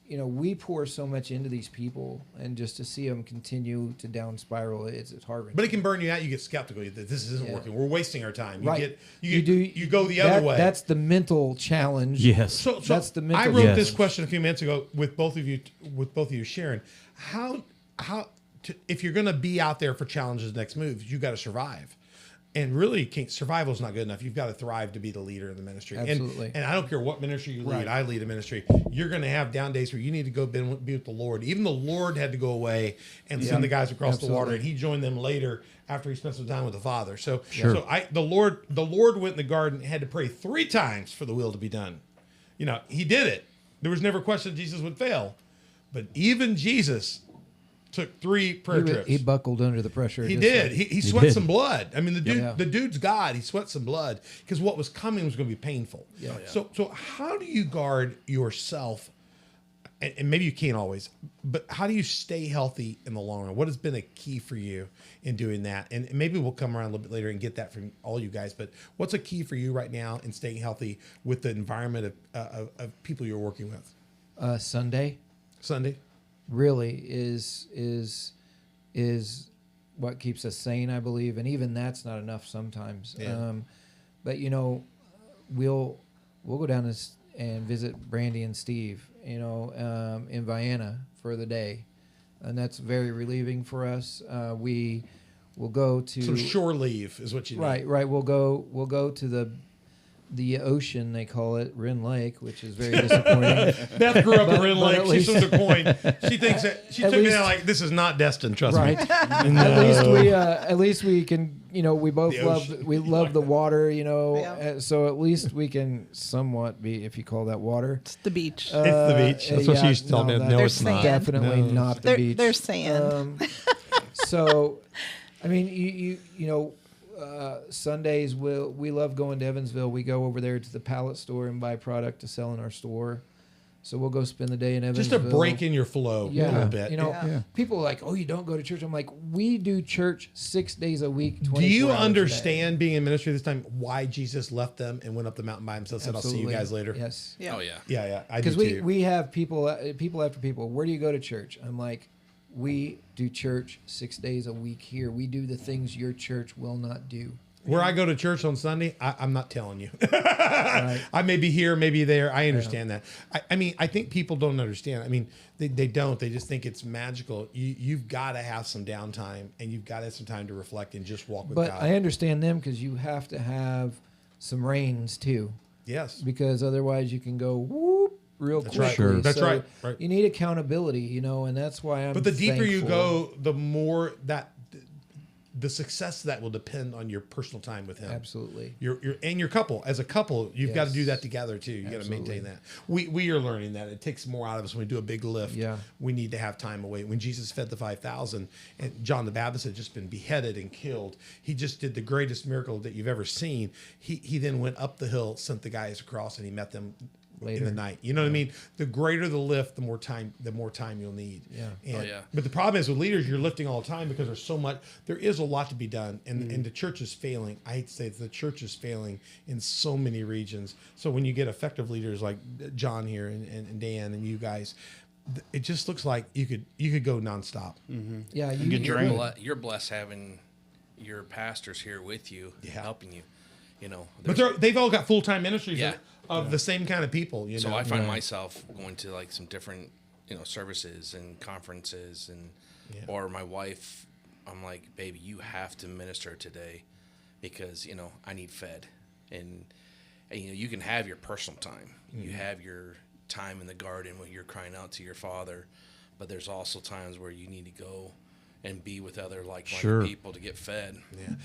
Speaker 2: we pour so much into these people, and just to see them continue to down spiral, it's heart-wrenching.
Speaker 1: But it can burn you out. You get skeptical that this isn't working. We're wasting our time. You go the
Speaker 2: that,
Speaker 1: other way.
Speaker 2: That's the mental challenge.
Speaker 4: Yes.
Speaker 1: So
Speaker 2: that's the mental.
Speaker 1: I wrote
Speaker 2: challenge.
Speaker 1: this question a few minutes ago with both of you sharing if you're going to be out there for challenges, next moves, you got to survive. And really, survival is not good enough. You've got to thrive to be the leader in the ministry.
Speaker 2: Absolutely.
Speaker 1: And I don't care what ministry you lead.
Speaker 2: Right.
Speaker 1: I lead a ministry. You're going to have down days where you need to go be with the Lord. Even the Lord had to go away and send the guys across the water, and he joined them later after he spent some time with the Father. So the Lord went in the garden and had to pray 3 times for the will to be done. He did it. There was never a question that Jesus would fail. But even Jesus took 3 prayer trips.
Speaker 2: He buckled under the pressure.
Speaker 1: He did. He sweat some blood. I mean, the dude's God. He sweat some blood because what was coming was going to be painful.
Speaker 2: Yeah.
Speaker 1: So how do you guard yourself? And maybe you can't always, but how do you stay healthy in the long run? What has been a key for you in doing that? And maybe we'll come around a little bit later and get that from all you guys. But what's a key for you right now in staying healthy with the environment of people you're working with?
Speaker 2: Sunday really is what keeps us sane, I believe, and even that's not enough sometimes.
Speaker 1: Yeah.
Speaker 2: But we'll go down and visit Brandy and Steve, in Vienna for the day, and that's very relieving for us. We will go to
Speaker 1: some shore leave is what you need.
Speaker 2: Right. We'll go to the ocean, they call it, Wren Lake, which is very disappointing.
Speaker 1: Beth grew up in Wren Lake. She swims a coin. She thinks that she took me out like, this is not destined. Trust me.
Speaker 2: At least we can. We both love the water. So at least we can somewhat be, if you call that water.
Speaker 3: It's the beach.
Speaker 1: It's the beach. That's what she used to tell me. No, it's not.
Speaker 2: Definitely not the beach.
Speaker 3: There's sand.
Speaker 2: So, I mean, Sundays we love going to Evansville. We go over there to the pallet store and buy product to sell in our store. So we'll go spend the day in Evansville.
Speaker 1: Just to break in your flow a little bit.
Speaker 2: People are like, oh, you don't go to church. I'm like, we do church 6 days a week. 24
Speaker 1: Do you
Speaker 2: hours
Speaker 1: understand being in ministry this time why Jesus left them and went up the mountain by himself and said,
Speaker 2: Absolutely.
Speaker 1: I'll see you guys later?
Speaker 2: Yes.
Speaker 6: Yeah. Oh yeah.
Speaker 1: Yeah. I do
Speaker 2: Because
Speaker 1: too.
Speaker 2: we have people after people. Where do you go to church? I'm like, we do church 6 days a week here. We do the things your church will not do.
Speaker 1: Where I go to church on Sunday, I'm not telling you. I may be here, maybe there. I understand that. I mean, I think people don't understand. I mean, they don't. They just think it's magical. You've got to have some downtime, and you've got to have some time to reflect and just walk with
Speaker 2: But
Speaker 1: God.
Speaker 2: I understand them because you have to have some reins too.
Speaker 1: Yes.
Speaker 2: Because otherwise you can go whoop real
Speaker 1: That's
Speaker 2: quickly.
Speaker 1: right. Sure. That's
Speaker 2: So
Speaker 1: right. Right.
Speaker 2: You need accountability, you know, and that's why I'm.
Speaker 1: But the deeper you
Speaker 2: thankful.
Speaker 1: go, the more that the success of that will depend on your personal time with Him.
Speaker 2: Absolutely.
Speaker 1: Your couple. As a couple, you've got to do
Speaker 2: Yes.
Speaker 1: that together too. You got to
Speaker 2: Absolutely.
Speaker 1: maintain that. We are learning that it takes more out of us when we do a big lift.
Speaker 2: Yeah.
Speaker 1: We need to have time away. When Jesus fed the 5,000 and John the Baptist had just been beheaded and killed, he just did the greatest miracle that you've ever seen. He then went up the hill, sent the guys across, and he met them in
Speaker 2: Later.
Speaker 1: the night. You know what I mean? The greater the lift, the more time you'll need.
Speaker 2: Yeah.
Speaker 1: And,
Speaker 6: yeah.
Speaker 1: But the problem is with leaders, you're lifting all the time because there's so much. There is a lot to be done, and the church is failing. I hate to say it, the church is failing in so many regions. So when you get effective leaders like John here and Dan and you guys, it just looks like you could go nonstop.
Speaker 2: Yeah,
Speaker 5: get drained.
Speaker 6: You're blessed having your pastors here with you,
Speaker 1: Yeah.
Speaker 6: helping you. You know,
Speaker 1: But they've all got full-time ministries of the same kind of people. You
Speaker 6: so
Speaker 1: know?
Speaker 6: I find myself going to like some different, services and conferences, and or my wife, I'm like, baby, you have to minister today because I need fed, and you can have your personal time, you have your time in the garden when you're crying out to your Father, but there's also times where you need to go and be with other like-minded people to get fed.
Speaker 1: Yeah.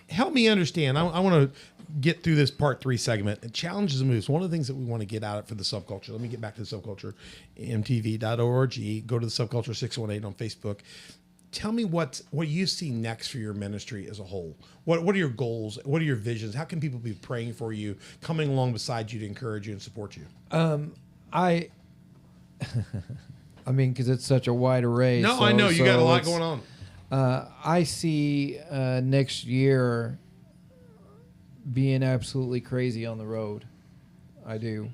Speaker 1: Help me understand. I want to get through this part 3 segment. Challenges and moves. One of the things that we want to get out of for the subculture. Let me get back to the subculture. mtv.org. Go to the subculture 618 on Facebook. Tell me what you see next for your ministry as a whole. What are your goals? What are your visions? How can people be praying for you, coming along beside you to encourage you and support you?
Speaker 2: I mean, because it's such a wide array.
Speaker 1: No,
Speaker 2: so-
Speaker 1: I know. You
Speaker 2: so
Speaker 1: got a lot
Speaker 2: it's-
Speaker 1: going on.
Speaker 2: I see next year being absolutely crazy on the road. I do.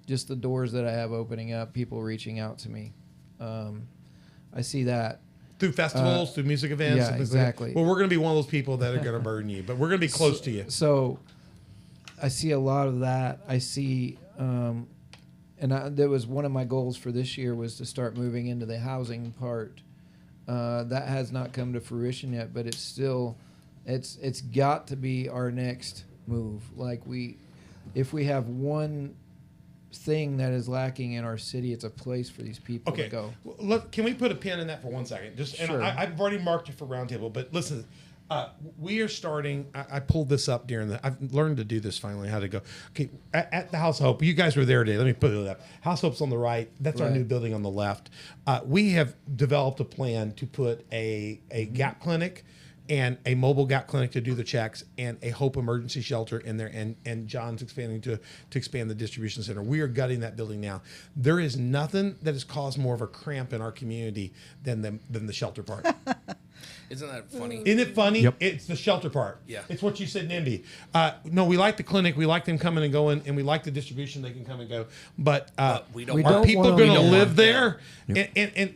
Speaker 2: Just the doors that I have opening up, people reaching out to me. I see that.
Speaker 1: Through festivals, through music events.
Speaker 2: yeah,
Speaker 1: and things like that.
Speaker 2: exactly.
Speaker 1: Well, we're going to be one of those people that are going to burden you, but we're going to be close to you.
Speaker 2: So I see a lot of that. I see, that was one of my goals for this year was to start moving into the housing part. That has not come to fruition yet, but it's still, it's got to be our next move. Like if we have one thing that is lacking in our city, it's a place for these people to go.
Speaker 1: Well, can we put a pin in that for 1 second? Just and
Speaker 2: Sure.
Speaker 1: I've already marked it for Roundtable, but listen, we are starting. I pulled this up during I've learned to do this finally. How to go? Okay, at the House of Hope. You guys were there today. Let me put it up. House of Hope's on the right. That's our
Speaker 2: Right.
Speaker 1: new building on the left. We have developed a plan to put a gap clinic and a mobile gap clinic to do the checks, and a Hope emergency shelter in there. And John's expanding to expand the distribution center. We are gutting that building now. There is nothing that has caused more of a cramp in our community than the shelter part.
Speaker 6: Isn't that funny?
Speaker 1: Isn't it funny?
Speaker 4: Yep.
Speaker 1: It's the shelter part.
Speaker 6: Yeah.
Speaker 1: It's what you said, NIMBY. No, we like the clinic. We like them coming and going, and we like the distribution. They can come and go. But
Speaker 6: we don't
Speaker 2: we
Speaker 6: want
Speaker 1: are
Speaker 2: don't
Speaker 1: people
Speaker 2: wanna-
Speaker 1: going
Speaker 2: we
Speaker 1: to
Speaker 2: don't
Speaker 1: live
Speaker 6: want
Speaker 1: there?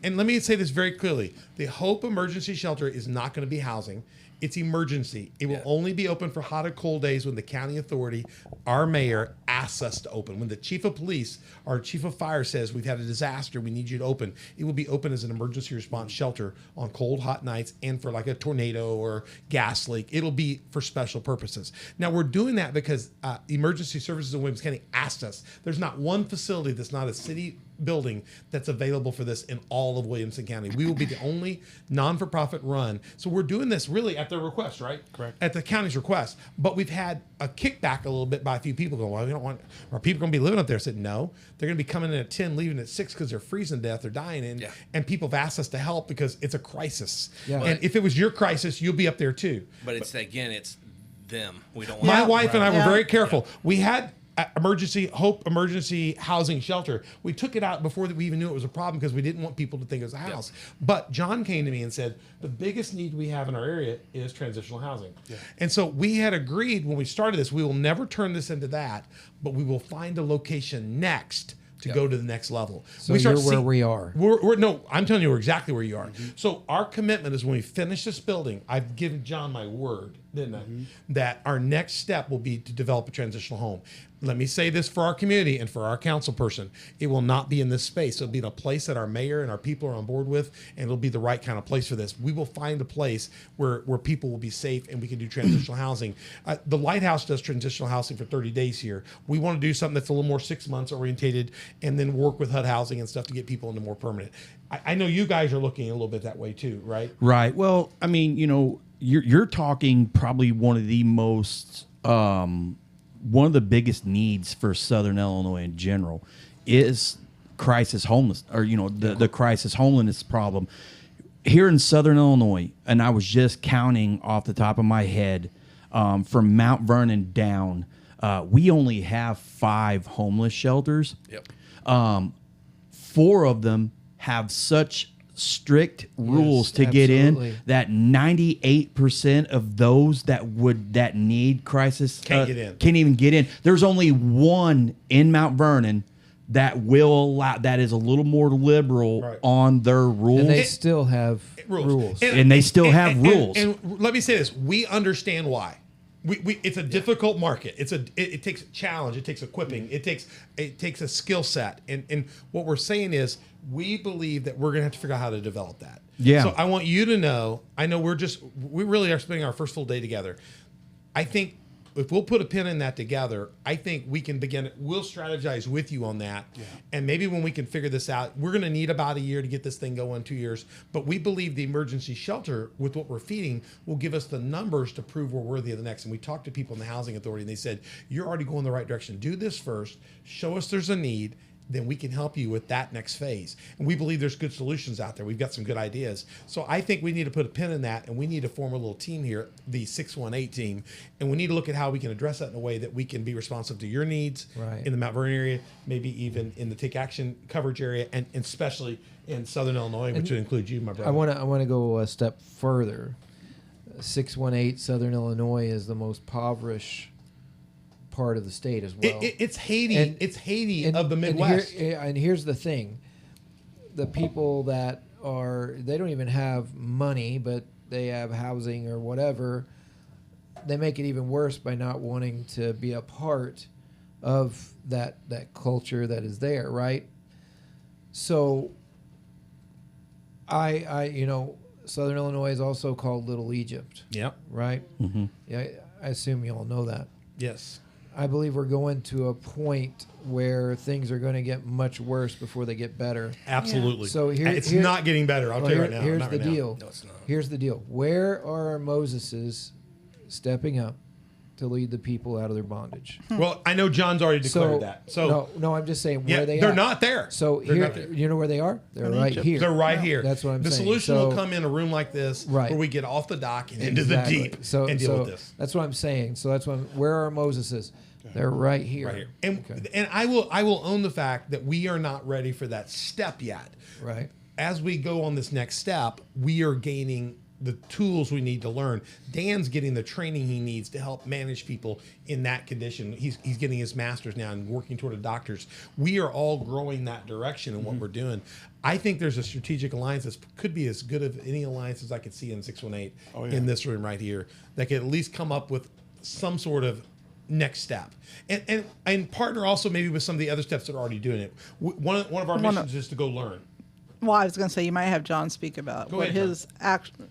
Speaker 1: And let me say this very clearly. The Hope Emergency Shelter is not going to be housing. It's emergency. It will only be open for hot or cold days when the county authority, our mayor, asks us to open. When the chief of police, our chief of fire says, we've had a disaster, we need you to open, it will be open as an emergency response shelter on cold, hot nights and for like a tornado or gas leak. It'll be for special purposes. Now, we're doing that because Emergency Services in Williams County asked us. There's not one facility that's not a city building that's available for this in all of Williamson County. We will be the only non-for-profit run. So we're doing this really at their request, right?
Speaker 5: Correct.
Speaker 1: At the county's request. But we've had a kickback a little bit by a few people going, well, we don't want, are people going to be living up there? I said, no. They're going to be coming in at 10, leaving at 6 because they're freezing to death, they're dying in.
Speaker 6: Yeah.
Speaker 1: And people have asked us to help because it's a crisis.
Speaker 2: Yeah.
Speaker 1: And if it was your crisis, you'll be up there too.
Speaker 6: But it's them. We don't.
Speaker 1: My
Speaker 6: want
Speaker 1: wife and I were
Speaker 3: Yeah.
Speaker 1: very careful. We had Hope emergency housing shelter. We took it out before we even knew it was a problem because we didn't want people to think it was a house. But John came to me and said, the biggest need we have in our area is transitional housing. And so we had agreed when we started this, we will never turn this into that, but we will find a location next to go to the next level.
Speaker 2: So you're where we are.
Speaker 1: No, I'm telling you, we're exactly where you are. So our commitment is when we finish this building, I've given John my word didn't I? That our next step will be to develop a transitional home. Let me say this for our community and for our council person. It will not be in this space. It'll be in a place that our mayor and our people are on board with, and it'll be the right kind of place for this. We will find a place where people will be safe and we can do transitional housing. The Lighthouse does transitional housing for 30 days here. We want to do something that's a little more 6 months orientated and then work with HUD housing and stuff to get people into more permanent. I know you guys are looking a little bit that way too, right?
Speaker 4: Right. Well, I mean, you're talking probably one of the most one of the biggest needs for Southern Illinois in general is crisis homeless, or the crisis homelessness problem here in Southern Illinois. And I was just counting off the top of my head, from Mount Vernon down, we only have 5 homeless shelters.
Speaker 6: Yep.
Speaker 4: 4 of them have such strict rules to get in that 98% of those that need crisis
Speaker 1: Can't get in.
Speaker 4: Can't even get in. There's only one in Mount Vernon that will allow, that is a little more liberal on their rules.
Speaker 2: And they still have rules.
Speaker 4: And they still have rules.
Speaker 1: And let me say this: we understand why. We it's a difficult market. It takes a challenge. It takes equipping. It takes a skill set. And what we're saying is we believe that we're going to have to figure out how to develop that.
Speaker 4: Yeah.
Speaker 1: So I want you to know. I know we really are spending our first full day together. I think if we'll put a pin in that together, I think we can begin. We'll strategize with you on that, and maybe when we can figure this out, we're going to need about a year to get this thing going. 2 years, but we believe the emergency shelter with what we're feeding will give us the numbers to prove we're worthy of the next. And we talked to people in the housing authority, and they said, "You're already going the right direction. Do this first. Show us there's a need." Then we can help you with that next phase. And we believe there's good solutions out there. We've got some good ideas. So I think we need to put a pin in that, and we need to form a little team here, the 618 team, and we need to look at how we can address that in a way that we can be responsive to your needs in the Mount Vernon area, maybe even in the Take Action coverage area, and especially in Southern Illinois, which would include you, my brother.
Speaker 2: I want to go a step further. 618 Southern Illinois is the most impoverished part of the state as well.
Speaker 1: It's Haiti. It's Haiti of the Midwest.
Speaker 2: And here's the thing: the people that they don't even have money, but they have housing or whatever. They make it even worse by not wanting to be a part of that culture that is there, right? So, Southern Illinois is also called Little Egypt.
Speaker 1: Yep.
Speaker 2: Right. Mm-hmm. Yeah, I assume you all know that.
Speaker 1: Yes.
Speaker 2: I believe we're going to a point where things are going to get much worse before they get better.
Speaker 1: Absolutely.
Speaker 2: Yeah. So
Speaker 1: it's not getting better. I'll tell you right now.
Speaker 2: Here's the deal.
Speaker 6: No, it's not.
Speaker 2: Here's the deal. Where are our Moseses stepping up to lead the people out of their bondage?
Speaker 1: Well, I know John's already declared that. So
Speaker 2: no, I'm just saying where they are.
Speaker 1: They're not there.
Speaker 2: So here, you know where they are? They're right here.
Speaker 1: They're right here.
Speaker 2: That's what I'm saying.
Speaker 1: The solution will come in a room like this, where we get off the dock and into the deep and deal with this.
Speaker 2: That's what I'm saying. So that's where are our Moseses? They're right here.
Speaker 1: Right here. And I will own the fact that we are not ready for that step yet.
Speaker 2: Right.
Speaker 1: As we go on this next step, we are gaining the tools we need to learn. Dan's getting the training he needs to help manage people in that condition. He's getting his master's now and working toward a doctor's. We are all growing that direction in what we're doing. I think there's a strategic alliance that could be as good of any alliance as I could see in 618 in this room right here that could at least come up with some sort of next step and partner also maybe with some of the other steps that are already doing it. One of our missions is to go learn.
Speaker 3: Well, I was going to say, you might have John speak about what his action,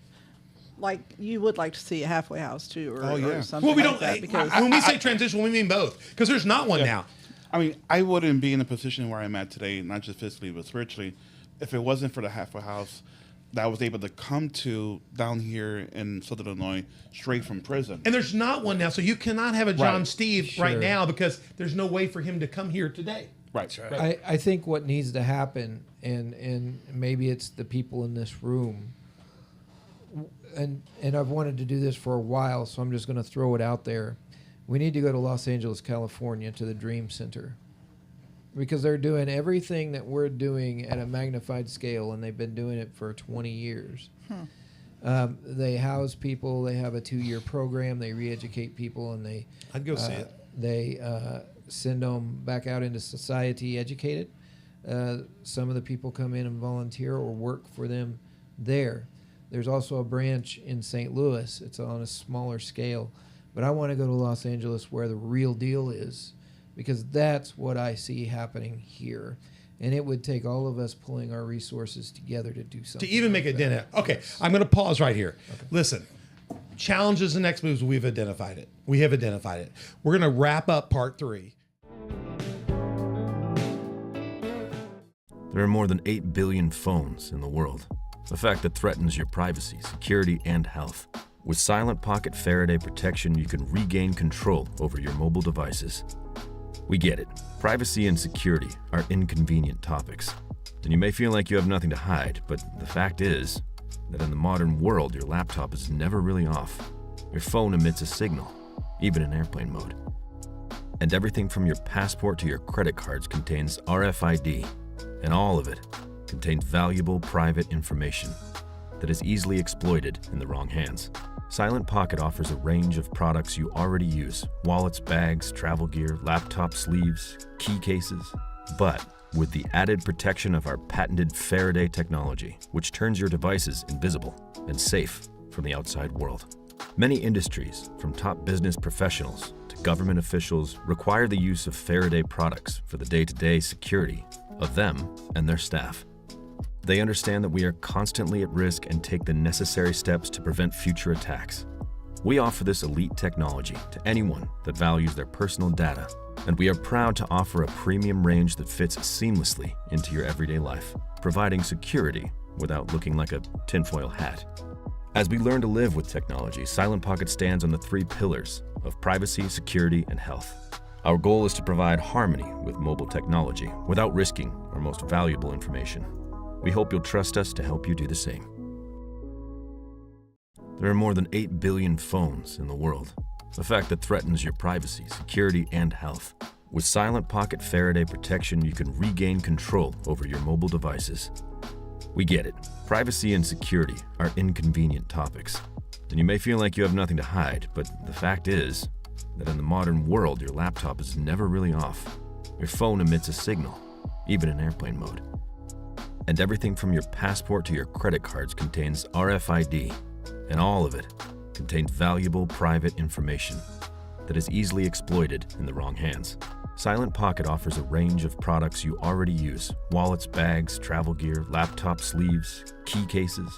Speaker 3: like you would like to see a halfway house too, or something.
Speaker 1: Well, we
Speaker 3: like
Speaker 1: don't.
Speaker 3: that because
Speaker 1: when we say transition, we mean both, because there's not one now.
Speaker 5: I mean, I wouldn't be in a position where I'm at today, not just physically but spiritually, if it wasn't for the halfway house that I was able to come to down here in Southern Illinois straight from prison.
Speaker 1: And there's not one now, so you cannot have a John Steve right now because there's no way for him to come here today.
Speaker 5: Right.
Speaker 2: I think what needs to happen, and maybe it's the people in this room, and I've wanted to do this for a while, so I'm just going to throw it out there. We need to go to Los Angeles, California, to the Dream Center, because they're doing everything that we're doing at a magnified scale, and they've been doing it for 20 years. They house people. They have a 2-year program. They re-educate people, and
Speaker 1: I'd go see it.
Speaker 2: They send them back out into society educated. Some of the people come in and volunteer or work for them there. There's also a branch in St. Louis. It's on a smaller scale. But I want to go to Los Angeles where the real deal is, because that's what I see happening here. And it would take all of us pulling our resources together to do something.
Speaker 1: To even make a dent. Okay, I'm going to pause right here. Okay. Listen, challenges and next moves, we've identified it. We have identified it. We're going to wrap up part 3.
Speaker 7: There are more than 8 billion phones in the world, a fact that threatens your privacy, security, and health. With Silent Pocket Faraday protection, you can regain control over your mobile devices. We get it. Privacy and security are inconvenient topics, and you may feel like you have nothing to hide, but the fact is that in the modern world, your laptop is never really off. Your phone emits a signal, even in airplane mode. And everything from your passport to your credit cards contains RFID, and all of it contains valuable private information that is easily exploited in the wrong hands. Silent Pocket offers a range of products you already use: wallets, bags, travel gear, laptop sleeves, key cases. But with the added protection of our patented Faraday technology, which turns your devices invisible and safe from the outside world. Many industries, from top business professionals to government officials, require the use of Faraday products for the day-to-day security of them and their staff. They understand that we are constantly at risk and take the necessary steps to prevent future attacks. We offer this elite technology to anyone that values their personal data, and we are proud to offer a premium range that fits seamlessly into your everyday life, providing security without looking like a tinfoil hat. As we learn to live with technology, Silent Pocket stands on the 3 pillars of privacy, security, and health. Our goal is to provide harmony with mobile technology without risking our most valuable information. We hope you'll trust us to help you do the same. There are more than 8 billion phones in the world, a fact that threatens your privacy, security, and health. With Silent Pocket Faraday protection, you can regain control over your mobile devices. We get it. Privacy and security are inconvenient topics, and you may feel like you have nothing to hide, but the fact is that in the modern world, your laptop is never really off. Your phone emits a signal, even in airplane mode. And everything from your passport to your credit cards contains RFID, and all of it contains valuable private information that is easily exploited in the wrong hands. Silent Pocket offers a range of products you already use: wallets, bags, travel gear, laptop sleeves, key cases.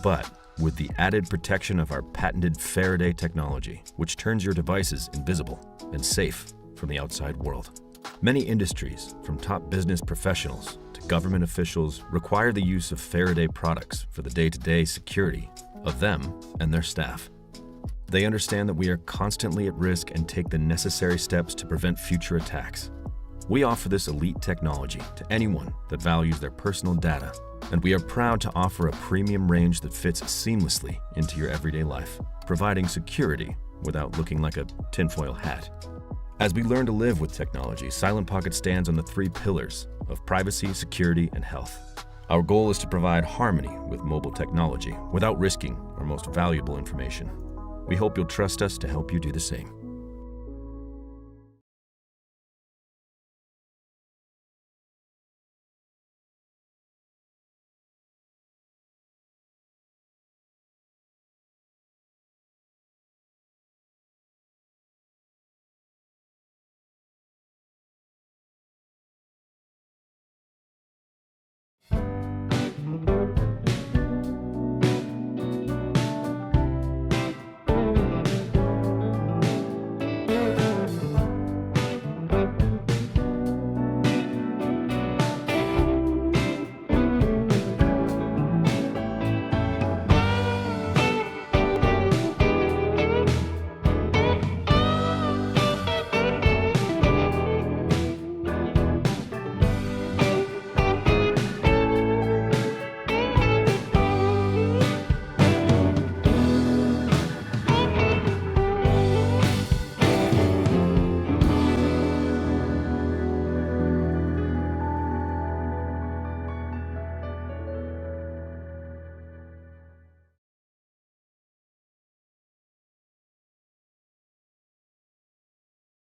Speaker 7: But with the added protection of our patented Faraday technology, which turns your devices invisible and safe from the outside world. Many industries, from top business professionals to government officials, require the use of Faraday products for the day-to-day security of them and their staff. They understand that we are constantly at risk and take the necessary steps to prevent future attacks. We offer this elite technology to anyone that values their personal data, and we are proud to offer a premium range that fits seamlessly into your everyday life, providing security without looking like a tinfoil hat. As we learn to live with technology, Silent Pocket stands on the 3 pillars of privacy, security, and health. Our goal is to provide harmony with mobile technology without risking our most valuable information. We hope you'll trust us to help you do the same.